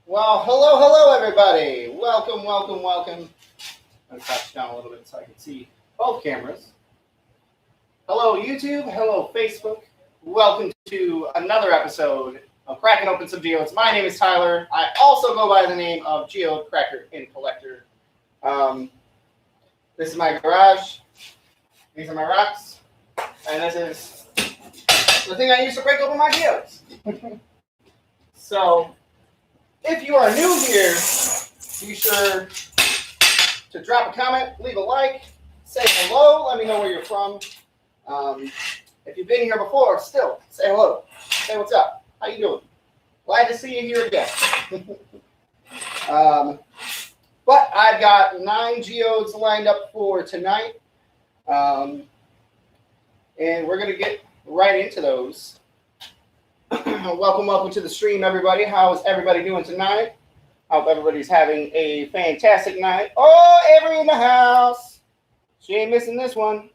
Well, hello, everybody. Welcome. I'll touch down a little bit so I can see both cameras. Hello, YouTube. Hello, Facebook. Welcome to another episode of Cracking Open Some Geodes. My name is Tyler. I also go by the name of Geode Cracker and Collector. This is my garage. These are my rocks. And this is the thing I use to break open my geodes. So, if you are new here, be sure to drop a comment, leave a like, say hello, let me know where you're from. If you've been here before, still, say hello. Say what's up. How you doing? Glad to see you here again. But I've got 9 geodes lined up for tonight. And we're going to get right into those. Welcome to the stream, everybody. How's everybody doing tonight? I hope everybody's having a fantastic night. Oh, Avery in the house. She ain't missing this one.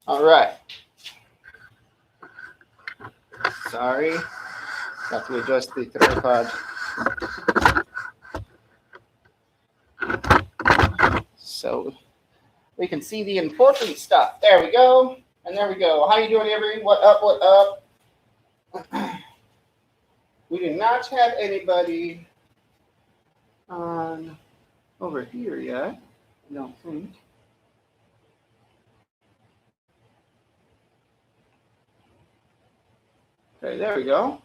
All right. Sorry. Have to adjust the tripod. So we can see the important stuff. There we go. And there we go. How you doing, Avery? What up? We do not have anybody on over here yet. I don't think. Okay, there we go.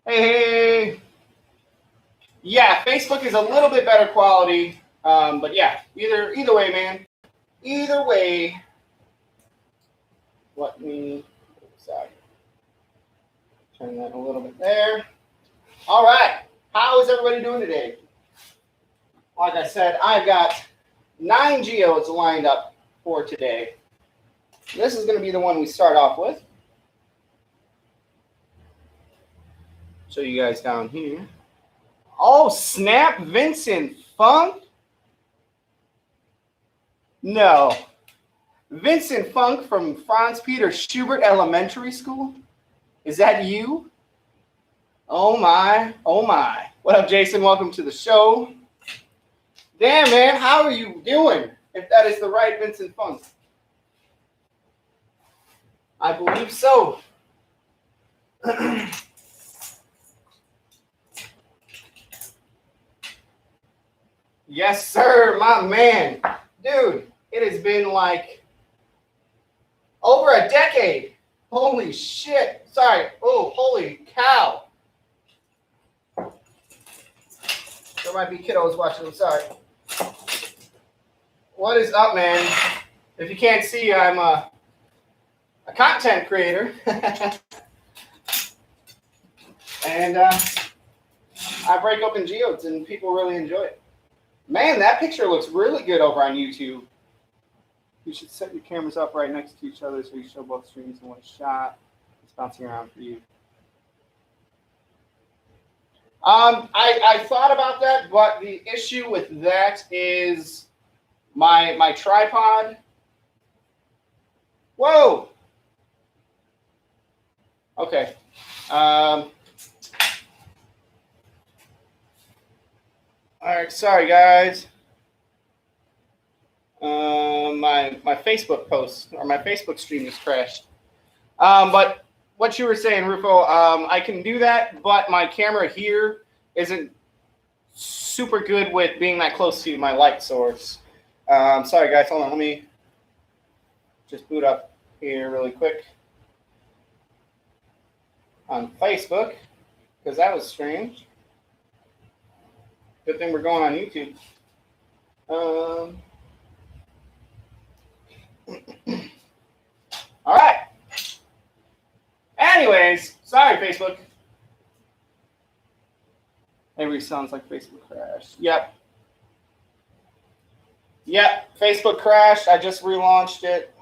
Hey. Yeah, Facebook is a little bit better quality. But yeah, either way, man. Either way. Let me turn that a little bit there. All right. How is everybody doing today? Like I said, I've got 9 geodes lined up for today. This is going to be the one we start off with. Show you guys down here. Oh, snap, Vincent Funk? No. Vincent Funk from Franz Peter Schubert Elementary School? Is that you? Oh my. What up, Jason? Welcome to the show. Damn, man, how are you doing? If that is the right Vincent Funk. I believe so. Yes, sir, my man. Dude, it has been like over a decade. Holy shit. Sorry. Oh, holy cow. There might be kiddos watching. I'm sorry. What is up, man? If you can't see, I'm a content creator. And I break open geodes, and people really enjoy it. Man, that picture looks really good over on YouTube. You should set your cameras up right next to each other so you show both streams in one shot. It's bouncing around for you. I thought about that, but the issue with that is my tripod. Whoa. Okay. All right. Sorry, guys. My Facebook post or my Facebook stream just crashed. But what you were saying, Rufo, I can do that, but my camera here isn't super good with being that close to my light source. Sorry, guys. Hold on. Let me just boot up here really quick on Facebook because that was strange. Good thing we're going on YouTube. All right. Anyways, sorry, Facebook. Every sounds like Facebook crashed. Yep, Facebook crashed. I just relaunched it.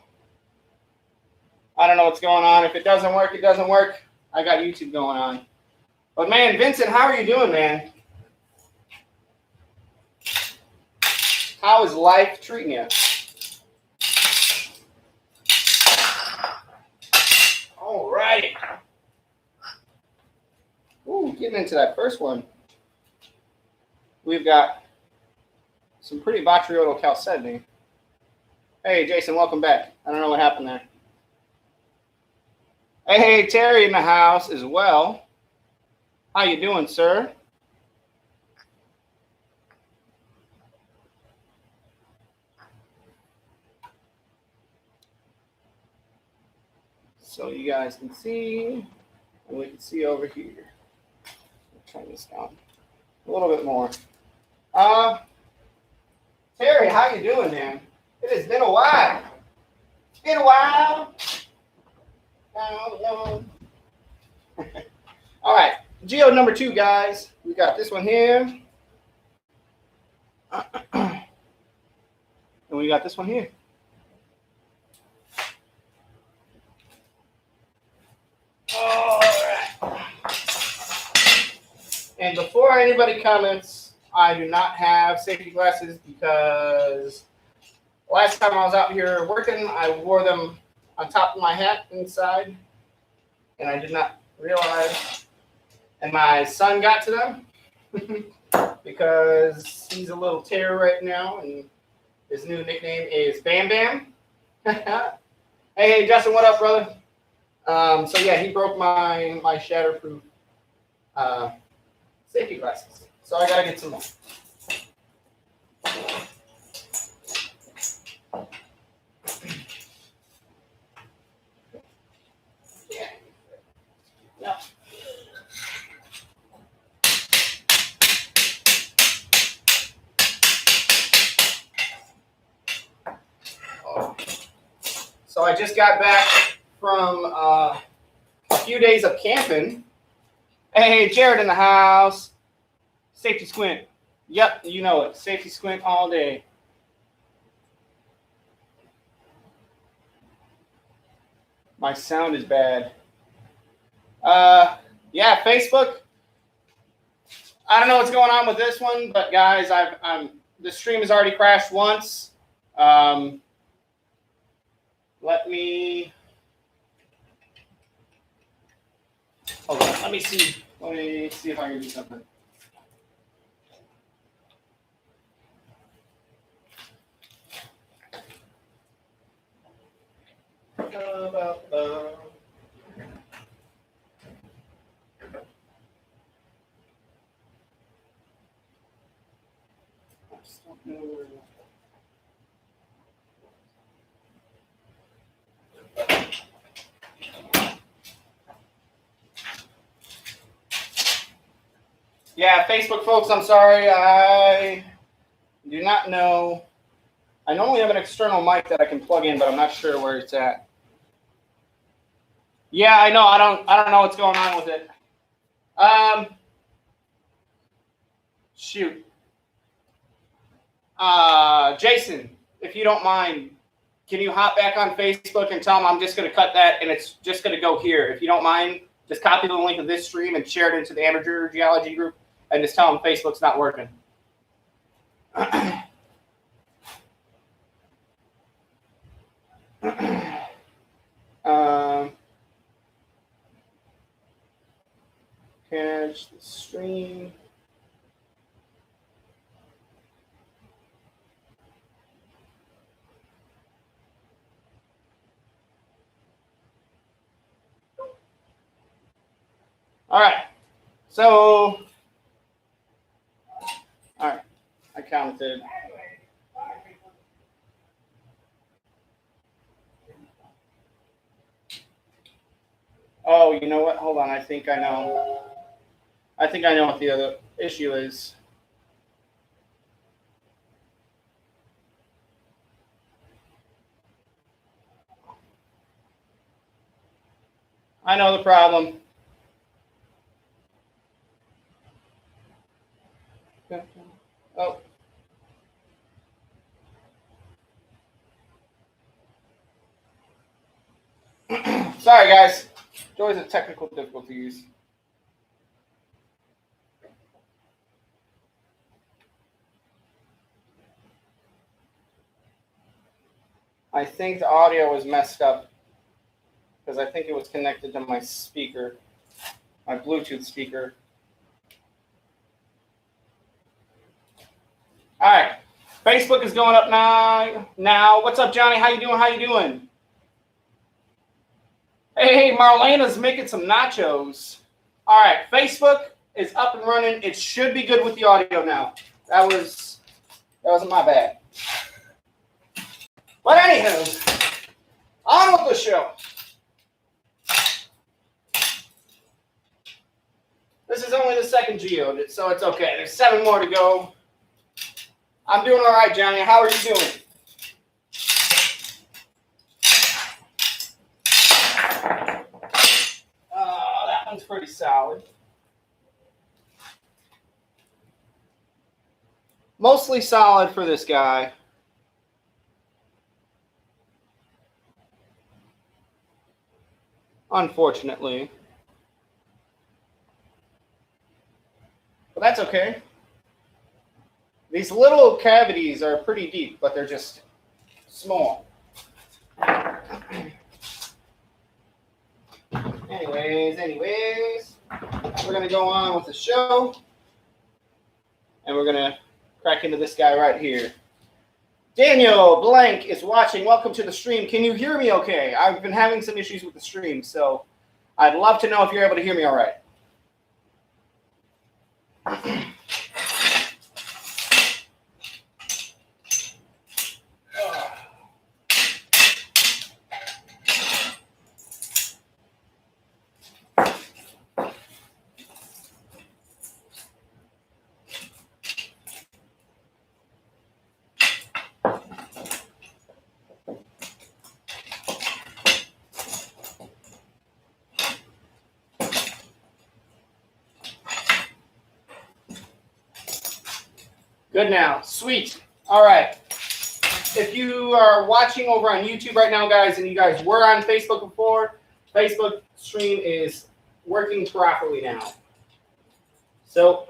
I don't know what's going on. If it doesn't work, it doesn't work. I got YouTube going on. But man, Vincent, how are you doing, man? How is life treating you? All righty. Ooh, Ooh, getting into that first one. We've got some pretty botryoidal chalcedony. Hey, Jason, welcome back. I don't know what happened there. Hey, Terry in the house as well. How you doing, sir? So you guys can see, and we can see over here. Turn this down a little bit more. Terry, how you doing, man? It has been a while. It's been a while. All right, geode number 2, guys. We got this one here. And we got this one here. All right. And before anybody comments, I do not have safety glasses because last time I was out here working, I wore them on top of my hat inside, and I did not realize. And my son got to them because he's a little terror right now, and his new nickname is Bam Bam. Hey, Justin, what up, brother? So yeah, he broke my shatterproof safety glasses. So I gotta get some more. Yeah. So I just got back from a few days of camping. Hey, Jared in the house. Safety squint. Yep, you know it. Safety squint all day. My sound is bad. Yeah, Facebook. I don't know what's going on with this one, but guys, the stream has already crashed once. Let me hold on. Let me see. Let me see if I can do something. Yeah, Facebook folks, I'm sorry. I do not know. I normally have an external mic that I can plug in, but I'm not sure where it's at. Yeah, I know. I don't know what's going on with it. Shoot. Jason, if you don't mind, can you hop back on Facebook and tell them I'm just going to cut that and it's just going to go here? If you don't mind, just copy the link of this stream and share it into the amateur geology group and just tell them Facebook's not working. Catch the stream. All right. So, all right. I counted. Oh, you know what? Hold on. I think I know. I think I know what the other issue is. I know the problem. Oh. Sorry, guys. Joys of technical difficulties. I think the audio was messed up because I think it was connected to my speaker, my Bluetooth speaker. All right. Facebook is going up now. What's up, Johnny? How you doing? How you doing? Hey, Marlena's making some nachos. All right. Facebook is up and running. It should be good with the audio now. That wasn't my bad. But anywho, on with the show. This is only the second geode, so it's okay. There's 7 more to go. I'm doing all right, Johnny. How are you doing? That one's pretty solid. Mostly solid for this guy. Unfortunately. But that's okay. These little cavities are pretty deep, but they're just small. Anyways, we're going to go on with the show. And we're going to crack into this guy right here. Daniel Blank is watching. Welcome to the stream. Can you hear me okay? I've been having some issues with the stream, so I'd love to know if you're able to hear me all right. Good now. Sweet. All right. If you are watching over on YouTube right now, guys, and you guys were on Facebook before, Facebook stream is working properly now. So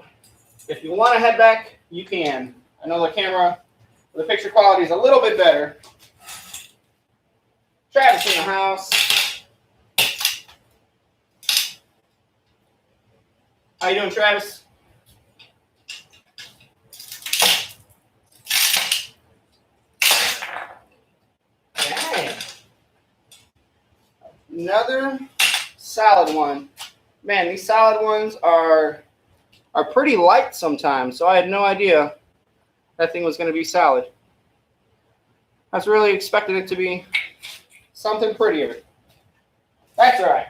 if you want to head back, you can. I know the camera, the picture quality is a little bit better. Travis in the house. How you doing, Travis? Another solid one. Man, these solid ones are pretty light sometimes, so I had no idea that thing was going to be solid. I was really expecting it to be something prettier. That's all right.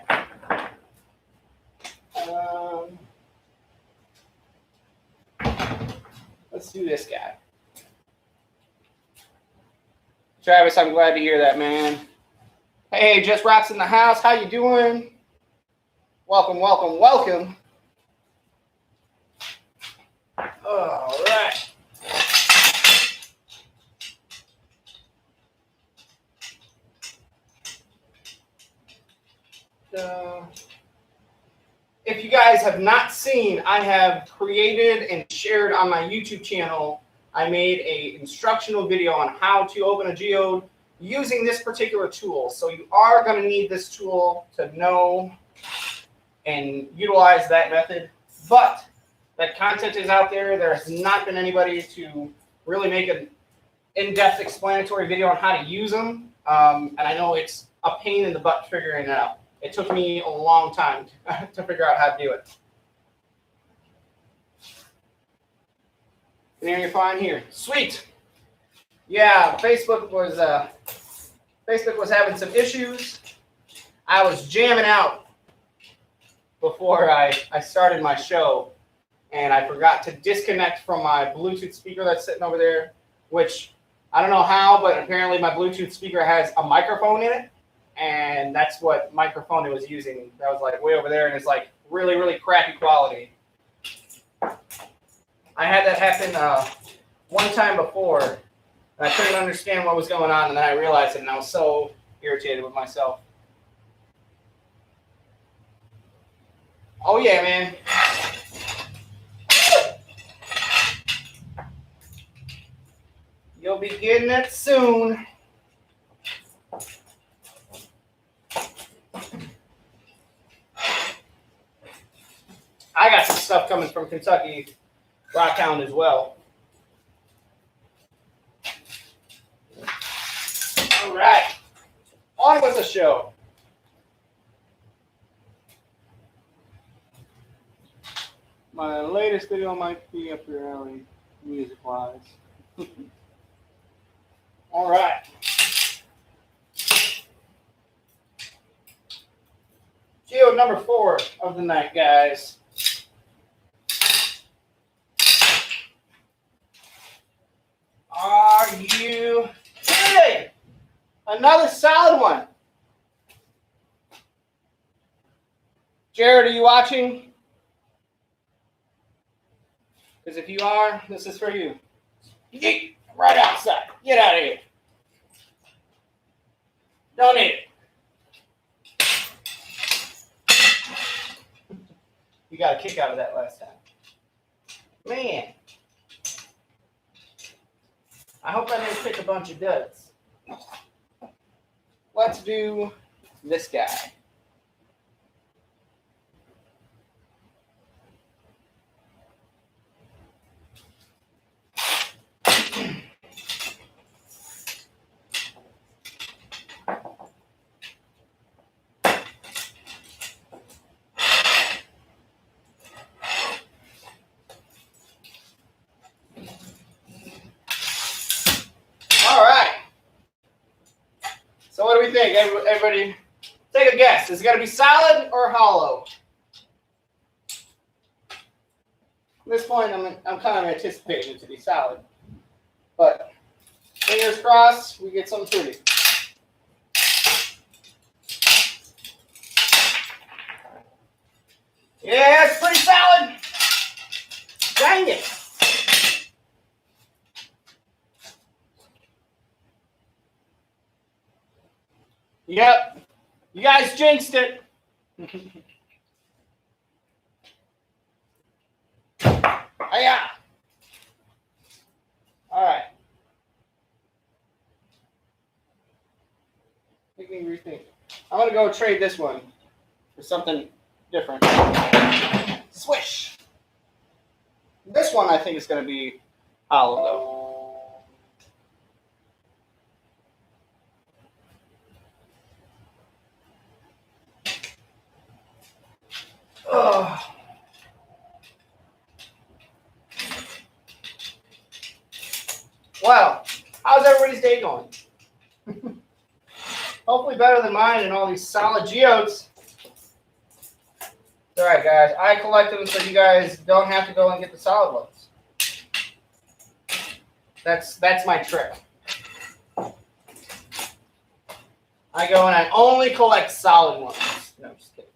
Let's do this guy. Travis, I'm glad to hear that, man. Hey, Just Rocks in the house. How you doing? Welcome, welcome, welcome. All right. If you guys have not seen, I have created and shared on my YouTube channel, I made an instructional video on how to open a geode using this particular tool. So you are going to need this tool to know and utilize that method. But that content is out there. There has not been anybody to really make an in-depth explanatory video on how to use them. And I know it's a pain in the butt figuring it out. It took me a long time to figure out how to do it. Can you hear me fine here? Sweet. Yeah, Facebook was having some issues. I was jamming out before I started my show, and I forgot to disconnect from my Bluetooth speaker that's sitting over there, which I don't know how, but apparently my Bluetooth speaker has a microphone in it, and that's what microphone it was using. That was like way over there, and it's like really, really crappy quality. I had that happen one time before, and I couldn't understand what was going on, and then I realized it, and I was so irritated with myself. Oh, yeah, man. You'll be getting it soon. I got some stuff coming from Kentucky Rockhound as well. All right. On with the show. My latest video might be up your alley, music-wise. All right. Geode number 4 of the night, guys. Are you kidding? Another solid one. Jared, are you watching? Because if you are, this is for you. Yeet, right outside. Get out of here. Don't need it. You got a kick out of that last time. Man. I hope I didn't pick a bunch of duds. Let's do this guy. All right. So what do we think? Everybody, take a guess. Is it going to be solid or hollow? At this point, I'm kind of anticipating it to be solid. But fingers crossed, we get something pretty. Yeah, it's pretty solid. Dang it. Yep. You guys jinxed it. Hiya. All right. Make me rethink. I'm going to go trade this one for something different. Swish. This one I think is going to be hollow, though. Ugh. Wow. How's everybody's day going? Hopefully better than mine and all these solid geodes. All right, guys. I collect them so you guys don't have to go and get the solid ones. That's my trick. I go and I only collect solid ones. No, I'm just kidding.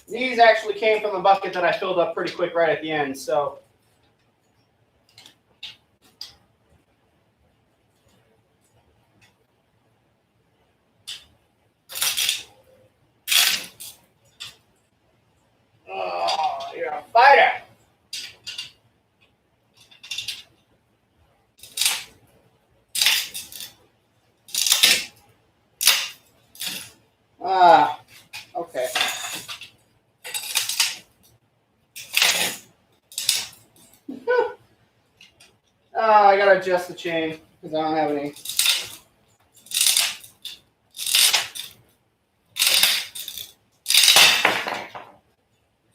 These actually came from a bucket that I filled up pretty quick right at the end, so. Oh, you're a fighter. Okay. I gotta adjust the chain because I don't have any.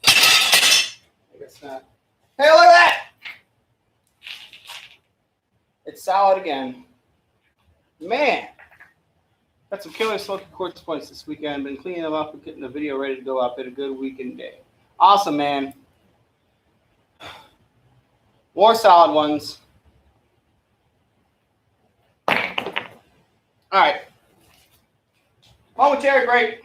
I guess not. Hey, look at that! It's solid again. Man, got some killer smoky quartz points this weekend. Been cleaning them up and getting the video ready to go up. Had a good weekend day. Awesome, man. More solid ones. All right. Momentary break.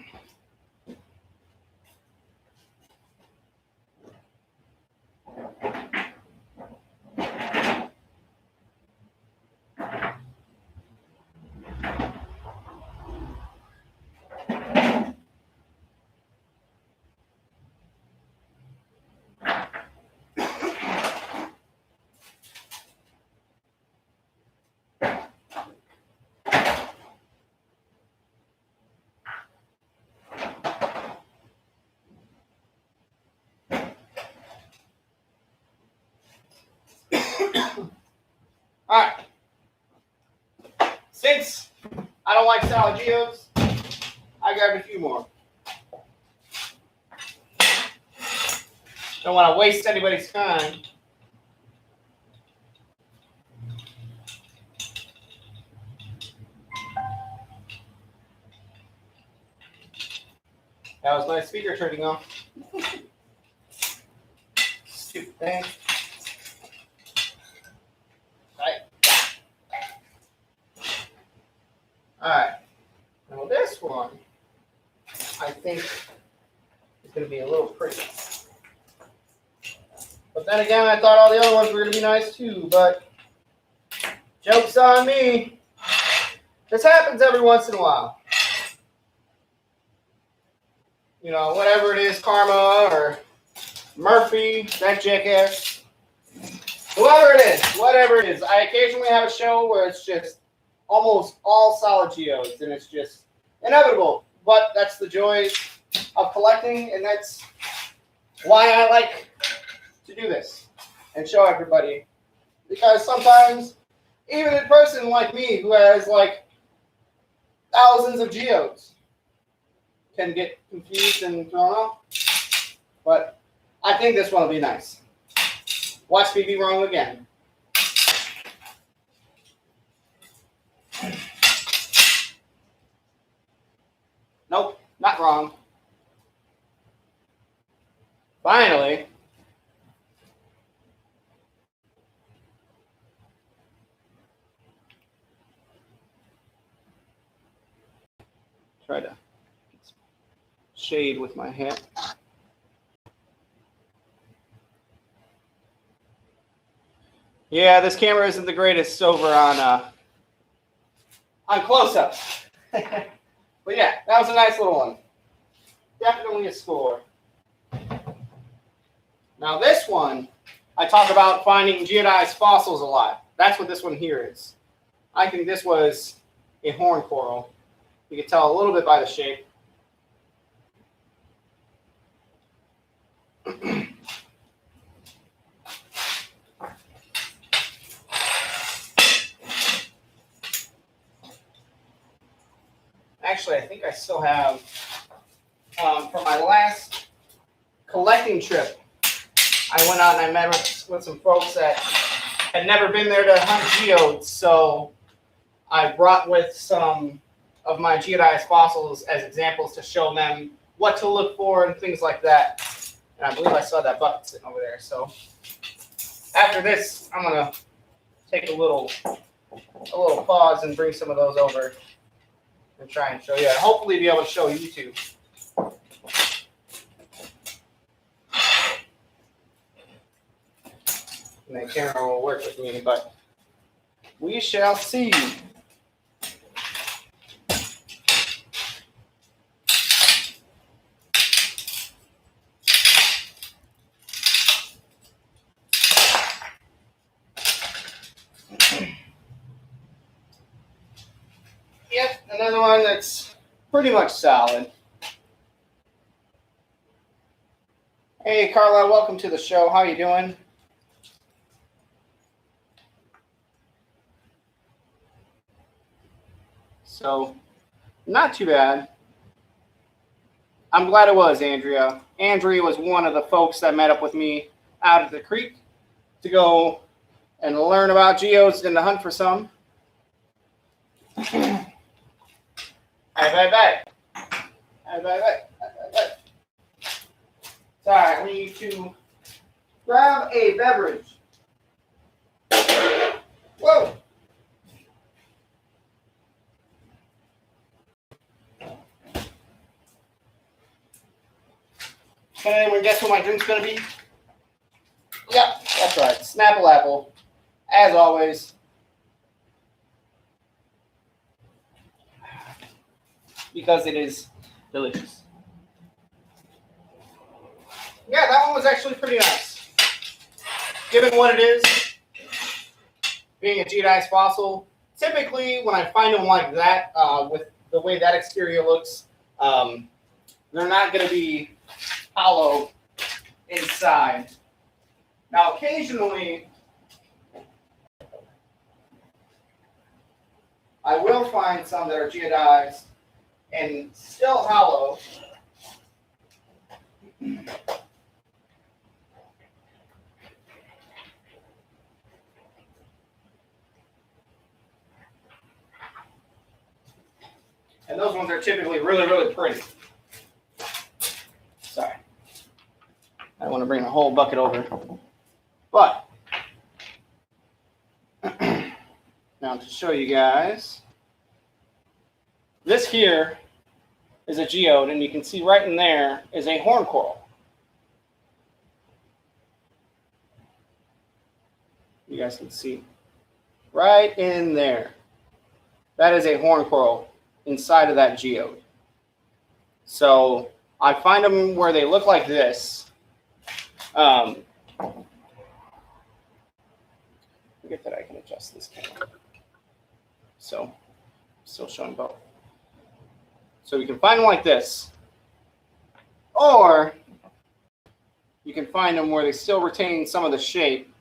Since I don't like solid geodes, I grabbed a few more. Don't want to waste anybody's time. That was my speaker turning off. Stupid thing. Right. Alright. Now this one, I think, is going to be a little pretty. But then again, I thought all the other ones were going to be nice too, but joke's on me. This happens every once in a while. You know, whatever it is, Karma or Murphy, that jackass, whatever it is, I occasionally have a show where it's just almost all solid geodes, and it's just inevitable. But that's the joy of collecting, and that's why I like to do this and show everybody. Because sometimes, even a person like me who has like thousands of geodes can get confused and thrown off. But I think this one will be nice. Watch me be wrong again. Nope, not wrong. Finally. Try to shade with my hat. Yeah, this camera isn't the greatest over on close-ups. But yeah, that was a nice little one. Definitely a score. Now this one, I talk about finding geodized fossils a lot. That's what this one here is. I think this was a horn coral. You can tell a little bit by the shape. Actually, I think I still have, from my last collecting trip, I went out and I met with some folks that had never been there to hunt geodes, so I brought with some of my geodized fossils as examples to show them what to look for and things like that. And I believe I saw that bucket sitting over there. So after this, I'm going to take a little pause and bring some of those over and try and show you. Hopefully be able to show you too. And the camera will work with me, but we shall see. Yep, another one that's pretty much solid. Hey, Carla, welcome to the show. How you doing? So, not too bad. I'm glad it was Andrea. Andrea was one of the folks that met up with me out at the creek to go and learn about geodes and to hunt for some. Bye. Sorry, I need to grab a beverage. Whoa! Can anyone guess what my drink's gonna be? Yep, that's right. Snapple apple, as always. Because it is delicious. Yeah, that one was actually pretty nice. Given what it is, being a geodized fossil, typically when I find them like that, with the way that exterior looks, they're not going to be hollow inside. Now, occasionally, I will find some that are geodized and still hollow. And those ones are typically really, really pretty. Sorry. I don't want to bring the whole bucket over. But, now to show you guys, this here is a geode, and you can see right in there is a horn coral. You guys can see right in there. That is a horn coral inside of that geode. So I find them where they look like this. Forget that I can adjust this camera. So, still showing both. So you can find them like this, or you can find them where they still retain some of the shape,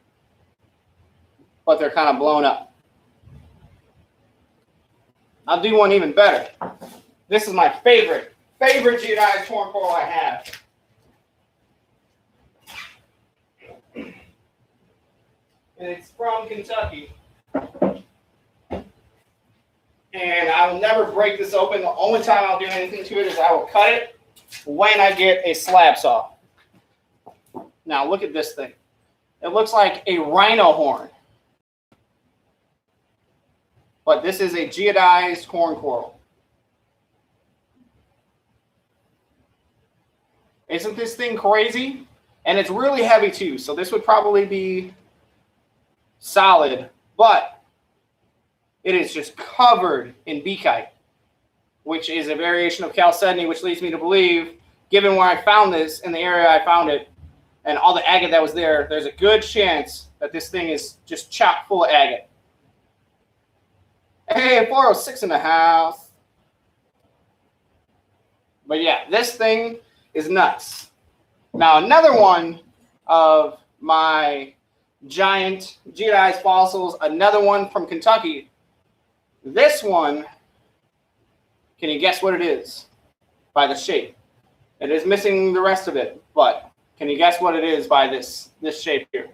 but they're kind of blown up. I'll do one even better. This is my favorite geodized horn coral I have. And it's from Kentucky. And I will never break this open. The only time I'll do anything to it is I will cut it when I get a slab saw. Now look at this thing. It looks like a rhino horn. But this is a geodized horn coral. Isn't this thing crazy? And it's really heavy too, so this would probably be solid, but it is just covered in beakite, which is a variation of chalcedony, which leads me to believe, given where I found this, in the area I found it, and all the agate that was there, there's a good chance that this thing is just chock full of agate. Hey, 406 in the house. But yeah, this thing is nuts. Now, another one of my giant geodized fossils, another one from Kentucky. This one, can you guess what it is by the shape? It is missing the rest of it, but can you guess what it is by this shape here?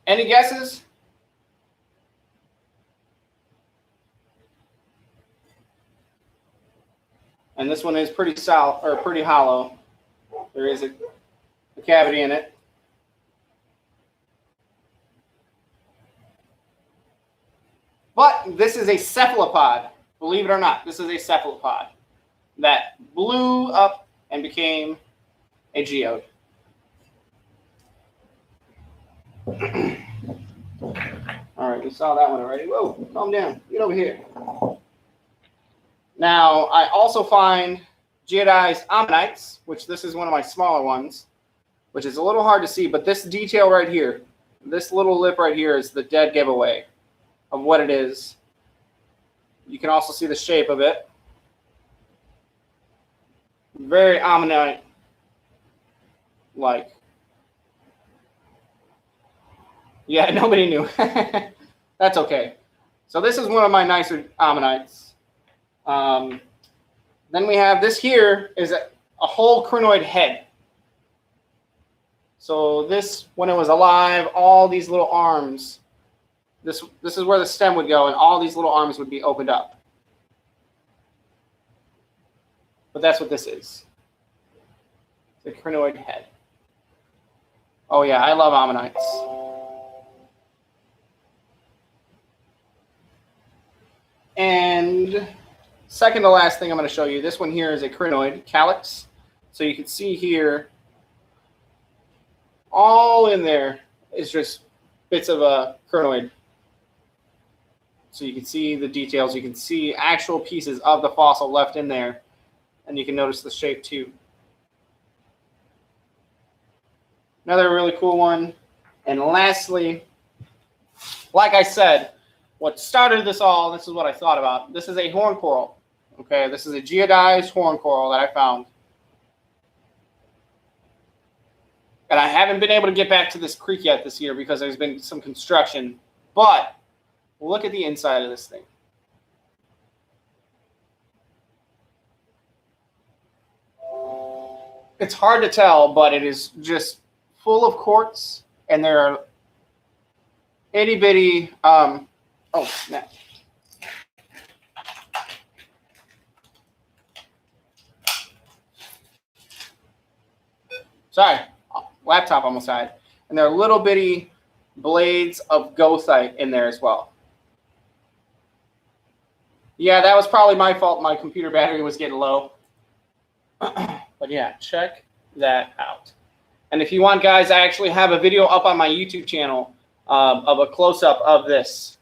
Any guesses? And this one is pretty solid, or pretty hollow. There is a cavity in it. But this is a cephalopod. Believe it or not, this is a cephalopod that blew up and became a geode. All right, we saw that one already. Whoa, calm down. Get over here. Now, I also find geodized ammonites, which this is one of my smaller ones, which is a little hard to see, but this detail right here, this little lip right here is the dead giveaway of what it is. You can also see the shape of it. Very ammonite-like. Yeah, nobody knew. That's okay. So this is one of my nicer ammonites. Then we have this here is a whole crinoid head. So this, when it was alive, all these little arms, this is where the stem would go, and all these little arms would be opened up. But that's what this is. It's a crinoid head. Oh yeah, I love ammonites. And second to last thing I'm going to show you, this one here is a crinoid calyx. So you can see here, all in there is just bits of a crinoid. So you can see the details. You can see actual pieces of the fossil left in there. And you can notice the shape too. Another really cool one. And lastly, like I said, what started this all, this is what I thought about. This is a horn coral. Okay, this is a geodized horn coral that I found. And I haven't been able to get back to this creek yet this year because there's been some construction. But look at the inside of this thing. It's hard to tell, but it is just full of quartz, and there are itty bitty. Oh snap! Sorry, laptop almost died. And there are little bitty blades of goethite in there as well. Yeah, that was probably my fault. My computer battery was getting low. But yeah, check that out. And if you want, guys, I actually have a video up on my YouTube channel of a close-up of this.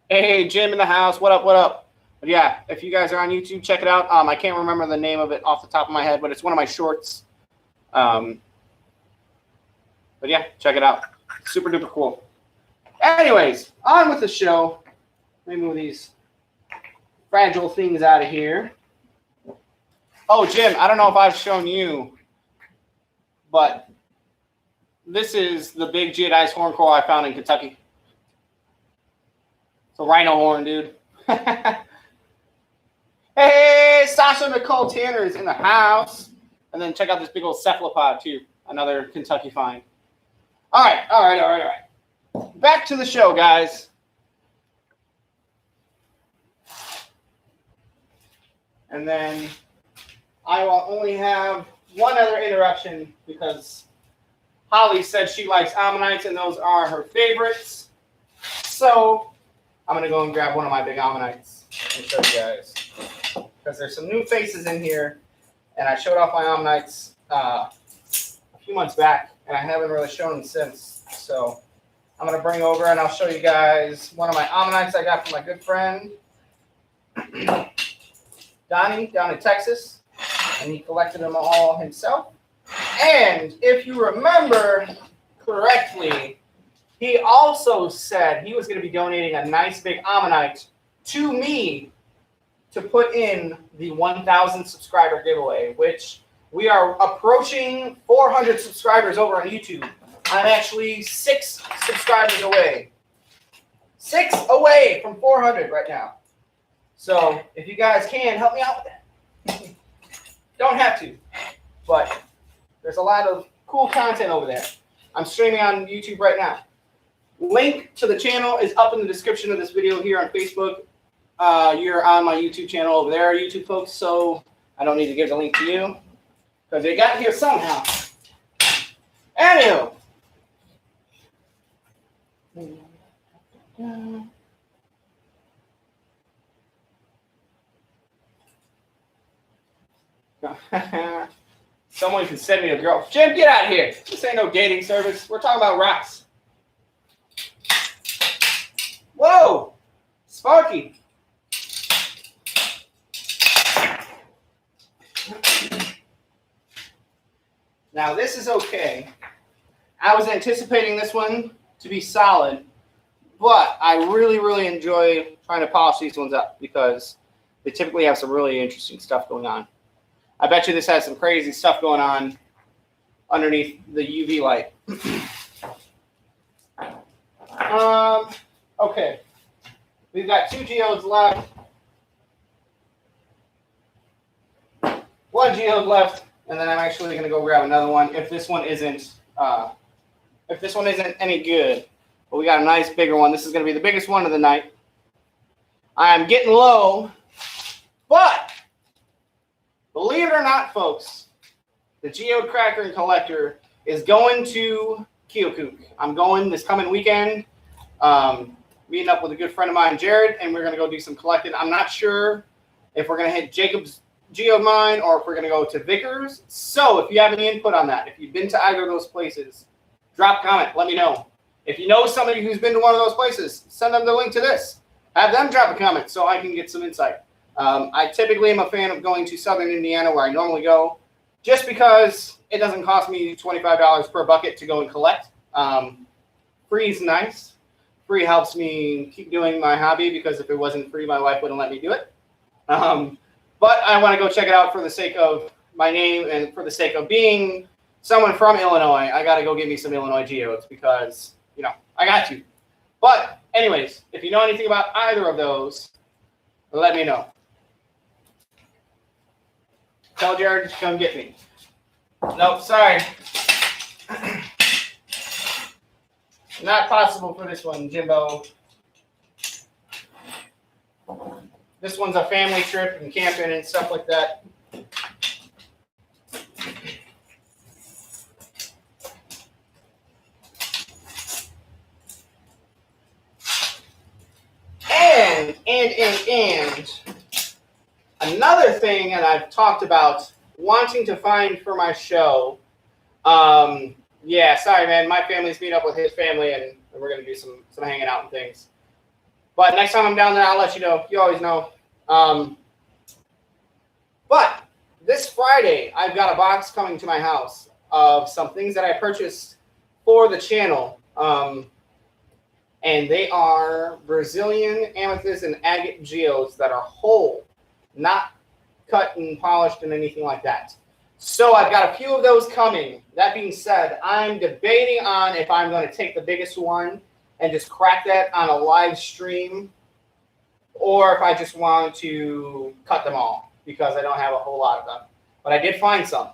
Hey, Jim in the house. What up, what up? But yeah, if you guys are on YouTube, check it out. I can't remember the name of it off the top of my head, but it's one of my shorts. But yeah, check it out. Super duper cool. Anyways, on with the show. Let me move these fragile things out of here. Oh, Jim, I don't know if I've shown you, but this is the big geodized horn coral I found in Kentucky. It's a rhino horn, dude. Hey, Sasha Nicole Tanner is in the house. And then check out this big old cephalopod, too. Another Kentucky find. All right. Back to the show, guys. And then I will only have one other interruption because Holly said she likes ammonites and those are her favorites. So I'm going to go and grab one of my big ammonites and show you guys. Because there's some new faces in here. And I showed off my ammonites a few months back. And I haven't really shown them since. So I'm going to bring over and I'll show you guys one of my ammonites I got from my good friend Donnie down in Texas. And he collected them all himself. And if you remember correctly, he also said he was going to be donating a nice big ammonite to me to put in the 1,000 subscriber giveaway, which we are approaching 400 subscribers over on YouTube. I'm actually 6 subscribers away. 6 away from 400 right now. So if you guys can, help me out with that. Don't have to, but there's a lot of cool content over there. I'm streaming on YouTube right now. Link to the channel is up in the description of this video here on Facebook. You're on my YouTube channel over there, YouTube folks, so I don't need to give the link to you because they got here somehow. Anywho. Someone can send me a girl. Jim, get out of here. This ain't no dating service. We're talking about rocks. Whoa, Sparky. Now this is okay. I was anticipating this one to be solid, but I really enjoy trying to polish these ones up because they typically have some really interesting stuff going on. I bet you this has some crazy stuff going on underneath the UV light. Okay. We've got 2 geodes left. 1 geode left, and then I'm actually going to go grab another one if this one isn't any good. But we got a nice bigger one. This is going to be the biggest one of the night. I am getting low, but believe it or not, folks, the Geode Cracker and Collector is going to Keokuk. I'm going this coming weekend, meeting up with a good friend of mine, Jared, and we're going to go do some collecting. I'm not sure if we're going to hit Jacob's Geode Mine or if we're going to go to Vickers. So if you have any input on that, if you've been to either of those places, drop a comment. Let me know. If you know somebody who's been to one of those places, send them the link to this. Have them drop a comment so I can get some insight. I typically am a fan of going to Southern Indiana where I normally go just because it doesn't cost me $25 per bucket to go and collect. Free is nice. Free helps me keep doing my hobby because if it wasn't free, my wife wouldn't let me do it. But I want to go check it out for the sake of my name and for the sake of being someone from Illinois, I got to go get me some Illinois geodes because, you know, I got to. But anyways, if you know anything about either of those, let me know. Tell Jared to come get me. Nope, sorry. Not possible for this one, Jimbo. This one's a family trip and camping and stuff like that. And another thing, and I've talked about wanting to find for my show. Yeah, sorry, man. My family's meeting up with his family, and we're gonna do some hanging out and things. But next time I'm down there, I'll let you know. You always know. But this Friday, I've got a box coming to my house of some things that I purchased for the channel. And they are Brazilian amethyst and agate geodes that are whole, not cut and polished and anything like that. So I've got a few of those coming. That being said, I'm debating on if I'm going to take the biggest one and just crack that on a live stream, or if I just want to cut them all because I don't have a whole lot of them. But I did find some.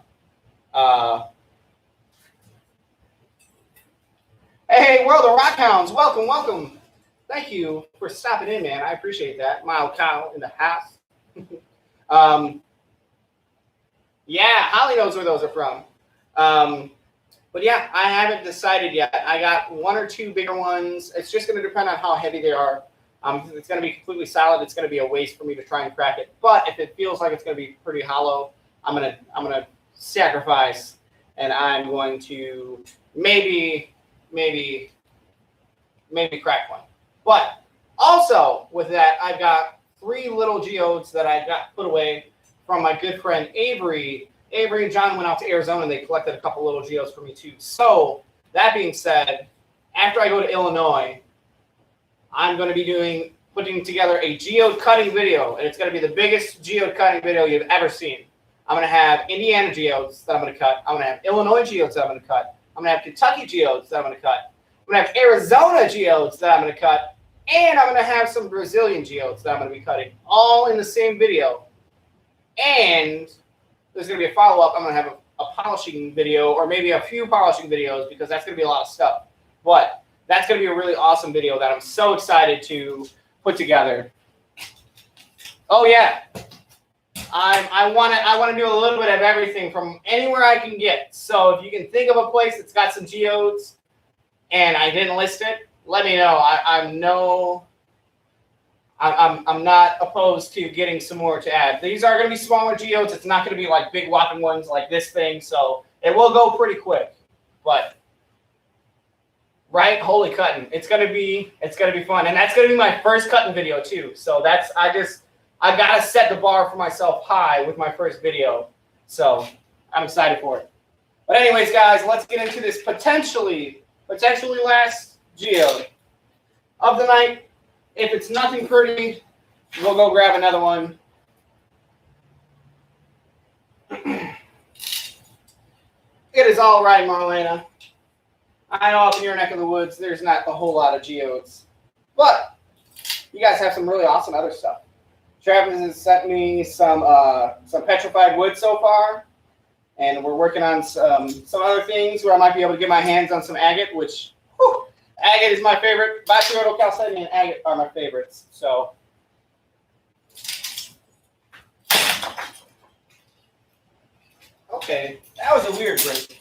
Hey, World of Rock Hounds, welcome, welcome. Thank you for stopping in, man. I appreciate that. Mild Cow in the house. Yeah, Holly knows where those are from. But yeah, I haven't decided yet. I got one or two bigger ones. It's just going to depend on how heavy they are. It's going to be completely solid. It's going to be a waste for me to try and crack it. But if it feels like it's going to be pretty hollow, I'm gonna sacrifice, and I'm going to maybe crack one. But also with that, I've got 3 little geodes that I got put away from my good friend Avery. Avery and John went out to Arizona and they collected a couple little geodes for me too. So that being said, after I go to Illinois, I'm going to be putting together a geode cutting video, and it's going to be the biggest geode cutting video you've ever seen. I'm going to have Indiana geodes that I'm going to cut. I'm going to have Illinois geodes that I'm going to cut. I'm going to have Kentucky geodes that I'm going to cut. I'm going to have Arizona geodes that I'm going to cut. And I'm going to have some Brazilian geodes that I'm going to be cutting, all in the same video. And there's going to be a follow-up. I'm going to have a polishing video, or maybe a few polishing videos, because that's going to be a lot of stuff. But that's going to be a really awesome video that I'm so excited to put together. Oh, yeah. I want to do a little bit of everything from anywhere I can get. So if you can think of a place that's got some geodes and I didn't list it, let me know. I'm not opposed to getting some more to add. These are going to be smaller geodes. It's not going to be like big whopping ones like this thing. So it will go pretty quick. But right, holy cutting. It's gonna be fun. And that's gonna be my first cutting video too. So I gotta set the bar for myself high with my first video. So I'm excited for it. But anyways, guys, let's get into this potentially last geode of the night. If it's nothing pretty, we'll go grab another one. It is all right, Marlena. I know up in your neck of the woods, there's not a whole lot of geodes. But you guys have some really awesome other stuff. Travis has sent me some petrified wood so far. And we're working on some other things where I might be able to get my hands on some agate, which, whew, agate is my favorite. Bacterial calcite and agate are my favorites. So, okay, that was a weird break.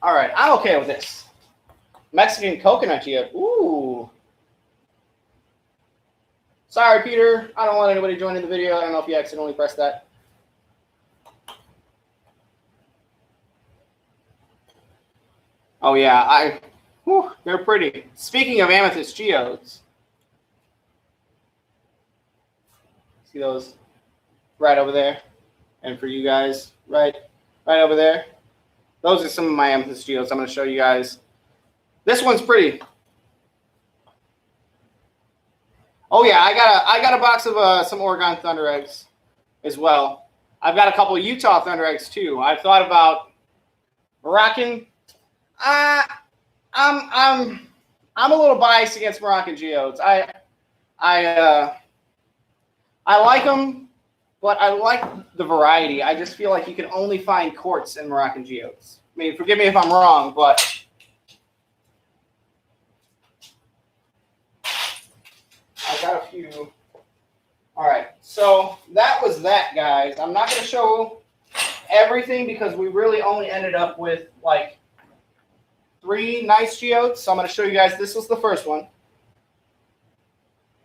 All right, I'm okay with this. Mexican coconut geode. Ooh. Sorry, Peter. I don't want anybody joining the video. I don't know if you accidentally pressed that. Oh, yeah. They're pretty. Speaking of amethyst geodes. See those right over there? And for you guys, right over there. Those are some of my amethyst geodes I'm going to show you guys. This one's pretty. Oh yeah, I got a box of some Oregon Thunder eggs as well. I've got a couple of Utah Thunder eggs too. I've thought about Moroccan. I'm a little biased against Moroccan geodes. I like them, but I like the variety. I just feel like you can only find quartz in Moroccan geodes. I mean, forgive me if I'm wrong, but I got a few. All right, so that was that, guys. I'm not going to show everything because we really only ended up with like 3 nice geodes. So I'm going to show you guys. This was the first one.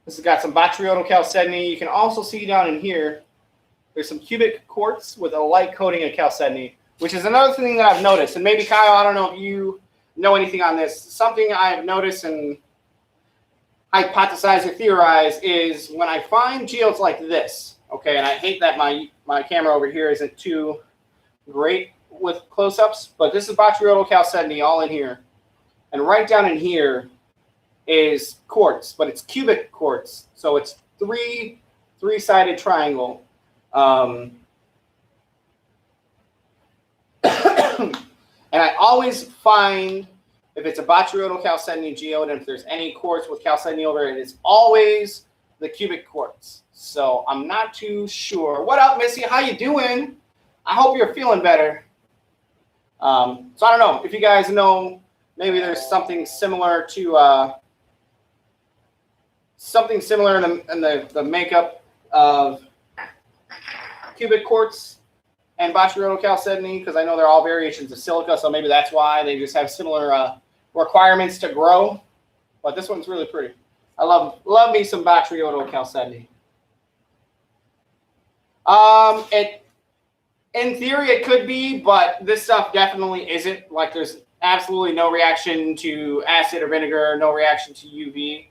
This has got some botryoidal chalcedony. You can also see down in here, there's some cubic quartz with a light coating of chalcedony, which is another thing that I've noticed. And maybe, Kyle, I don't know if you know anything on this. Something I've noticed and hypothesize or theorize is when I find geodes like this, okay, and I hate that my camera over here isn't too great with close-ups, but this is botryoidal chalcedony all in here. And right down in here is quartz, but it's cubic quartz. So it's three-sided triangle. And I always find, if it's a botryoidal chalcedony geode, and if there's any quartz with chalcedony over it, it's always the cubic quartz. So I'm not too sure. What up, Missy? How you doing? I hope you're feeling better. So I don't know if you guys know. Maybe there's something similar to in the makeup of cubic quartz and botryoidal chalcedony, because I know they're all variations of silica, so maybe that's why they just have similar requirements to grow. But this one's really pretty. I love me some botryoidal chalcedony. In theory, it could be, but this stuff definitely isn't. Like, there's absolutely no reaction to acid or vinegar, no reaction to UV.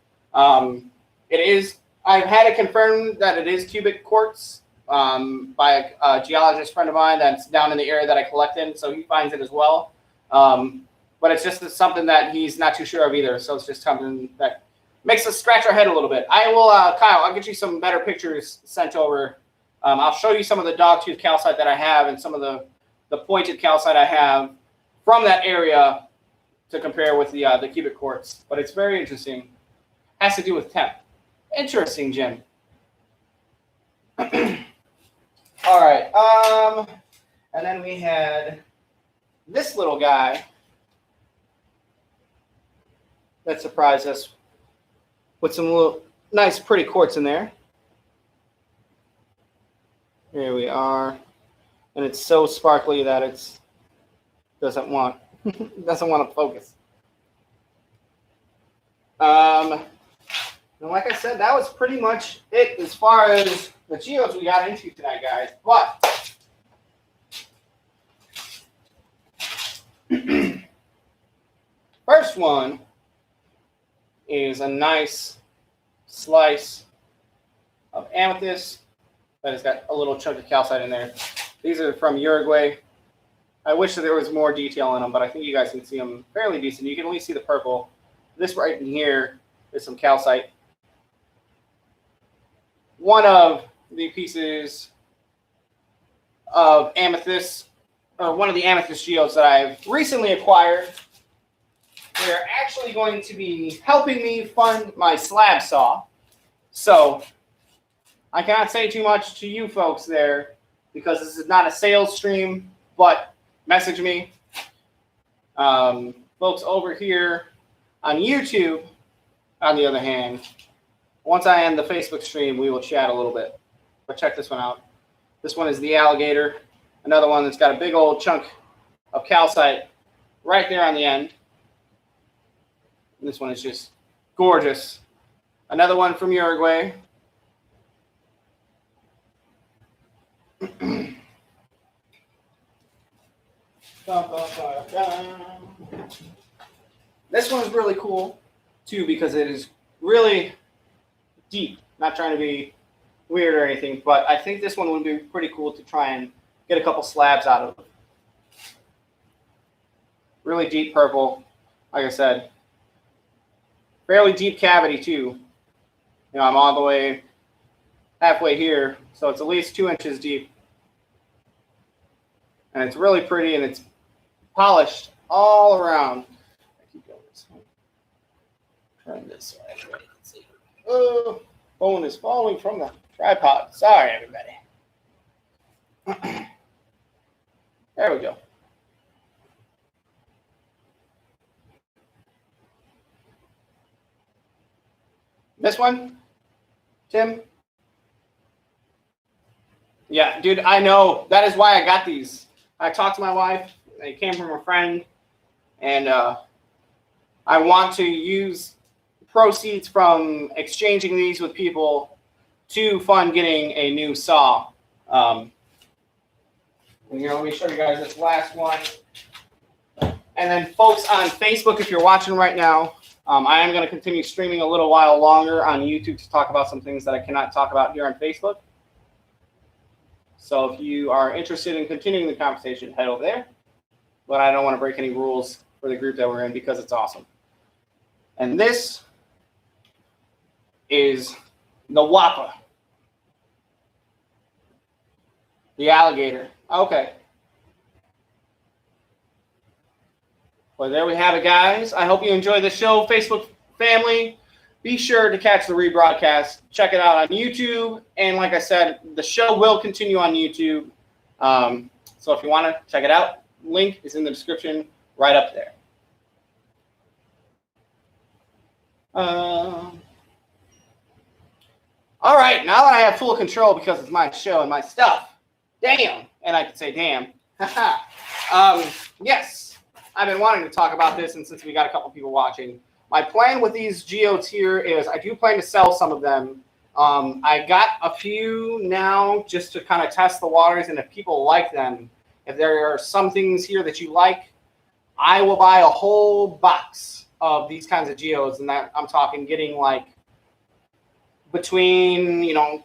It is. I've had it confirmed that it is cubic quartz by a geologist friend of mine that's down in the area that I collect in, so he finds it as well. But it's just something that he's not too sure of either, so it's just something that makes us scratch our head a little bit. I will, Kyle, I'll get you some better pictures sent over. I'll show you some of the dogtooth calcite that I have and some of the pointed calcite I have from that area to compare with the cubic quartz. But it's very interesting. Has to do with temp. Interesting, Jim. All right. And then we had this little guy that surprised us with some little nice, pretty quartz in there. Here we are. And it's so sparkly that it doesn't want to focus. And like I said, that was pretty much it as far as the geodes we got into tonight, guys. But first one is a nice slice of amethyst that has got a little chunk of calcite in there. These are from Uruguay. I wish that there was more detail in them, but I think you guys can see them fairly decent. You can at least see the purple. This right in here is some calcite. One of the pieces of amethyst, or one of the amethyst geodes that I've recently acquired. They're actually going to be helping me fund my slab saw. So I cannot say too much to you folks there because this is not a sales stream, but message me. Folks over here on YouTube, on the other hand, once I end the Facebook stream, we will chat a little bit. But check this one out. This one is the alligator. Another one that's got a big old chunk of calcite right there on the end. And this one is just gorgeous. Another one from Uruguay. This one is really cool too because it is really deep. Not trying to be weird or anything, but I think this one would be pretty cool to try and get a couple slabs out of. Really deep purple, like I said. Fairly deep cavity too. You know, I'm all the way halfway here, so it's at least 2 inches deep. And it's really pretty, and it's polished all around. I keep going this way. Turn this way. Let's see. Oh, phone is falling from the tripod. Sorry, everybody. There we go. This one, Tim? Yeah, dude, I know. That is why I got these. I talked to my wife. They came from a friend. And I want to use proceeds from exchanging these with people to fund getting a new saw. Let me show you guys this last one. And then folks on Facebook, if you're watching right now, I am going to continue streaming a little while longer on YouTube to talk about some things that I cannot talk about here on Facebook. So if you are interested in continuing the conversation, head over there. But I don't want to break any rules for the group that we're in because it's awesome. And this is the Wappa. The alligator. Okay. Well, there we have it, guys. I hope you enjoyed the show, Facebook family. Be sure to catch the rebroadcast. Check it out on YouTube. And like I said, the show will continue on YouTube. So if you want to check it out, link is in the description right up there. All right, now that I have full control because it's my show and my stuff, damn, and I can say damn. Yes, I've been wanting to talk about this, and since we got a couple people watching, my plan with these geodes here is I do plan to sell some of them. I got a few now just to kind of test the waters, and if people like them, if there are some things here that you like, I will buy a whole box of these kinds of geodes, and that I'm talking getting like between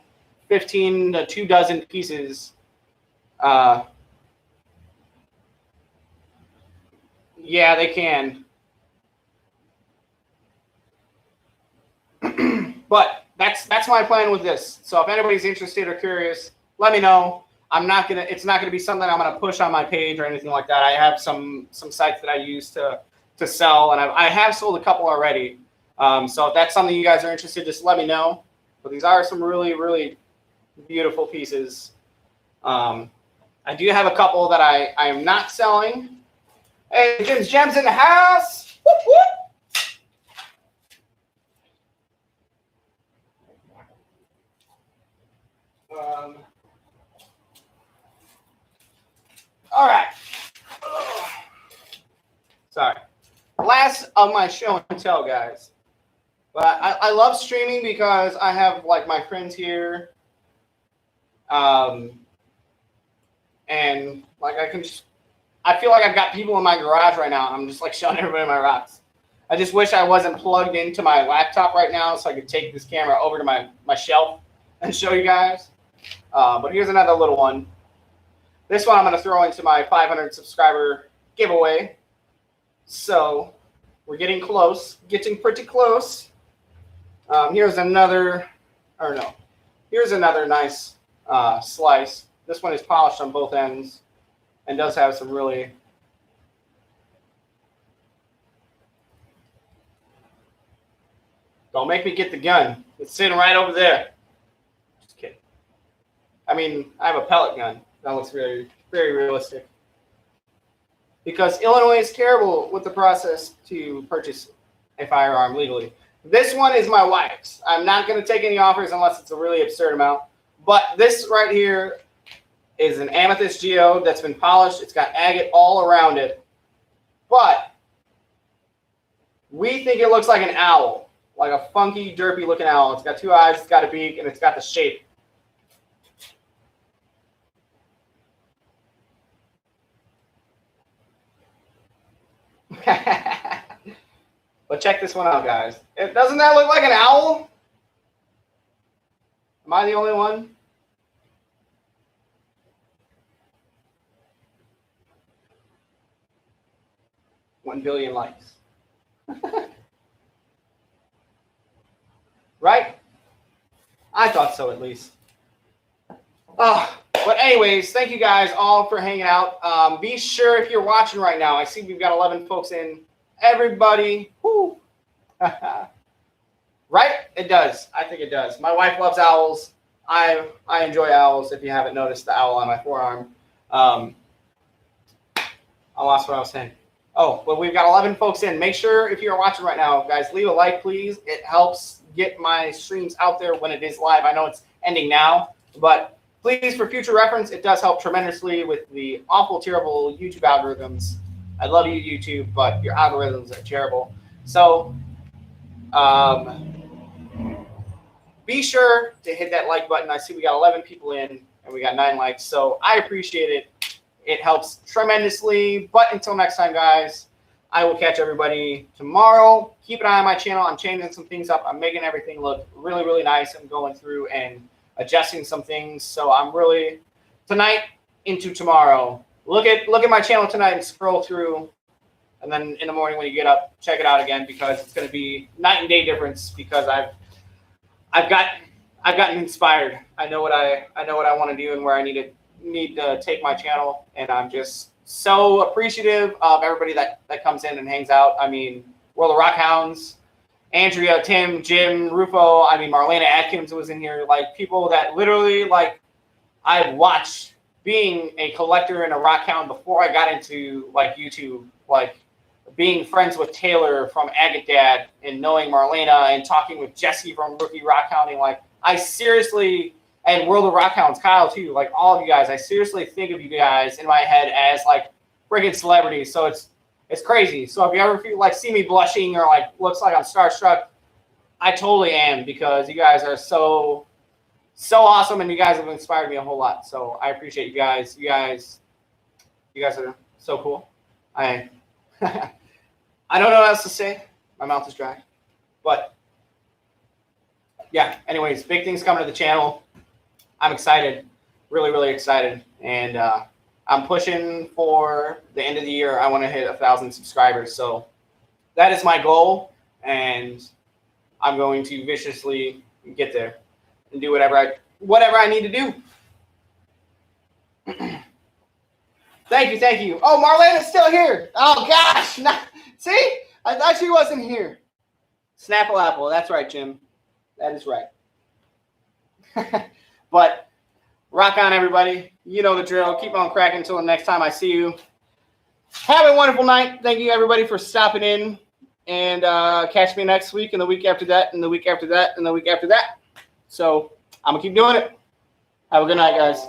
15 to 2 dozen pieces. Yeah, they can. But that's my plan with this. So if anybody's interested or curious, let me know. It's not gonna be something I'm gonna push on my page or anything like that. I have some sites that I use to sell, and I have sold a couple already. So if that's something you guys are interested, just let me know. But these are some really, really beautiful pieces. I do have a couple that I am not selling. Hey, Jim's Gems in the house. Whoop, whoop. All right. Sorry. Last of my show and tell, guys. But I love streaming because I have like my friends here. And like I feel like I've got people in my garage right now. I'm just like showing everybody my rocks. I just wish I wasn't plugged into my laptop right now so I could take this camera over to my shelf and show you guys. But here's another little one. This one I'm going to throw into my 500 subscriber giveaway. So we're getting close, getting pretty close. Here's another nice slice. This one is polished on both ends and does have some really don't make me get the gun. It's sitting right over there. Just kidding. I mean, I have a pellet gun. That looks very, very realistic. Because Illinois is terrible with the process to purchase a firearm legally. This one is my wife's. I'm not going to take any offers unless it's a really absurd amount. But this right here is an amethyst geode that's been polished. It's got agate all around it. But we think it looks like an owl, like a funky, derpy looking owl. It's got 2 eyes, it's got a beak, and it's got the shape. But check this one out, guys. Doesn't that look like an owl? Am I the only one? $1 billion likes. Right? I thought so, at least. Oh, But anyways, thank you guys all for hanging out. Be sure if you're watching right now, I see we've got 11 folks in. Everybody, whoo. Right? It does. I think it does. My wife loves owls. I enjoy owls. If you haven't noticed the owl on my forearm. I lost what I was saying. Oh, well, we've got 11 folks in. Make sure if you're watching right now, guys, leave a like, please. It helps get my streams out there when it is live. I know it's ending now, but please, for future reference, it does help tremendously with the awful, terrible YouTube algorithms. I love you, YouTube, but your algorithms are terrible. So be sure to hit that like button. I see we got 11 people in, and we got 9 likes, so I appreciate it. It helps tremendously. But until next time, guys, I will catch everybody tomorrow. Keep an eye on my channel. I'm changing some things up. I'm making everything look really, really nice. I'm going through and adjusting some things. So I'm really, tonight into tomorrow, look at my channel tonight and scroll through. And then in the morning when you get up, check it out again, because it's going to be night and day difference, because I've gotten inspired. I know what I want to do and where I need to take my channel, and I'm just so appreciative of everybody that comes in and hangs out. I mean, World of Rock Hounds, Andrea, Tim, Jim, Rufo. I mean, Marlena Atkins was in here. Like, people that literally, like, I've watched being a collector and a rock hound before I got into, like, YouTube. Like, being friends with Taylor from Agate Dad and knowing Marlena and talking with Jesse from Rookie Rock Hounding. Like, I seriously, and World of Rock Hounds, Kyle too, like all of you guys, I seriously think of you guys in my head as like friggin' celebrities. So it's crazy. So if you ever feel like see me blushing or like looks like I'm starstruck, I totally am, because you guys are so awesome, and you guys have inspired me a whole lot. So I appreciate you guys. You guys are so cool. I I don't know what else to say. My mouth is dry. But yeah, anyways, big things coming to the channel. I'm excited, really, really excited. And I'm pushing for the end of the year. I want to hit 1,000 subscribers. So that is my goal. And I'm going to viciously get there and do whatever I need to do. Thank you. Oh, Marlena's still here. Oh, gosh. See? I thought she wasn't here. Snapple Apple. That's right, Jim. That is right. But rock on, everybody. You know the drill. Keep on cracking until the next time I see you. Have a wonderful night. Thank you, everybody, for stopping in. And catch me next week, and the week after that, and the week after that, and the week after that. So I'm going to keep doing it. Have a good night, guys.